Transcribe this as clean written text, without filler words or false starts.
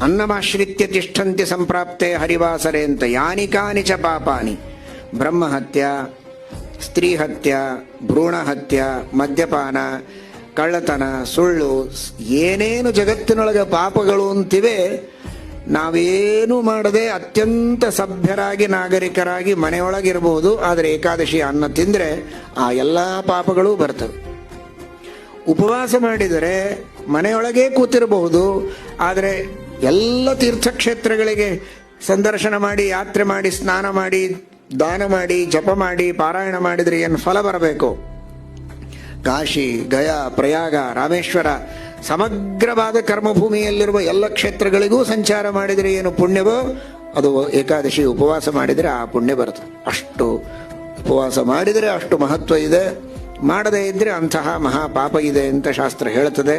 ಅನ್ನಮಾಶ್ರಿತ್ಯ ತಿಷ್ಠಂತಿ ಸಂಪ್ರಾಪ್ತೆ ಹರಿವಾಸರೆ ಅಂತ. ಯಾನಿ ಕಾನಿ ಚ ಪಾಪಾನಿ, ಬ್ರಹ್ಮಹತ್ಯ, ಸ್ತ್ರೀ ಹತ್ಯ, ಭ್ರೂಣ ಹತ್ಯ, ಮದ್ಯಪಾನ, ಕಳ್ಳತನ, ಸುಳ್ಳು, ಏನೇನು ಜಗತ್ತಿನೊಳಗೆ ಪಾಪಗಳು ಅಂತಿವೆ, ನಾವೇನು ಮಾಡದೆ ಅತ್ಯಂತ ಸಭ್ಯರಾಗಿ ನಾಗರಿಕರಾಗಿ ಮನೆಯೊಳಗಿರಬಹುದು, ಆದರೆ ಏಕಾದಶಿ ಅನ್ನ ತಿಂದರೆ ಆ ಎಲ್ಲ ಪಾಪಗಳೂ ಬರ್ತವೆ. ಉಪವಾಸ ಮಾಡಿದರೆ ಮನೆಯೊಳಗೇ ಕೂತಿರಬಹುದು, ಆದರೆ ಎಲ್ಲ ತೀರ್ಥಕ್ಷೇತ್ರಗಳಿಗೆ ಸಂದರ್ಶನ ಮಾಡಿ, ಯಾತ್ರೆ ಮಾಡಿ, ಸ್ನಾನ ಮಾಡಿ, ದಾನ ಮಾಡಿ, ಜಪ ಮಾಡಿ, ಪಾರಾಯಣ ಮಾಡಿದರೆ ಏನು ಫಲ ಬರಬೇಕು? ಕಾಶಿ, ಗಯಾ, ಪ್ರಯಾಗ, ರಾಮೇಶ್ವರ, ಸಮಗ್ರವಾದ ಕರ್ಮಭೂಮಿಯಲ್ಲಿರುವ ಎಲ್ಲ ಕ್ಷೇತ್ರಗಳಿಗೂ ಸಂಚಾರ ಮಾಡಿದರೆ ಏನು ಪುಣ್ಯವೋ ಅದು ಏಕಾದಶಿ ಉಪವಾಸ ಮಾಡಿದರೆ ಆ ಪುಣ್ಯ ಬರ್ತದೆ. ಅಷ್ಟು ಉಪವಾಸ ಮಾಡಿದರೆ ಅಷ್ಟು ಮಹತ್ವ ಇದೆ, ಮಾಡದೇ ಇದ್ದರೆ ಅಂತಹ ಮಹಾಪಾಪ ಇದೆ ಅಂತ ಶಾಸ್ತ್ರ ಹೇಳುತ್ತದೆ.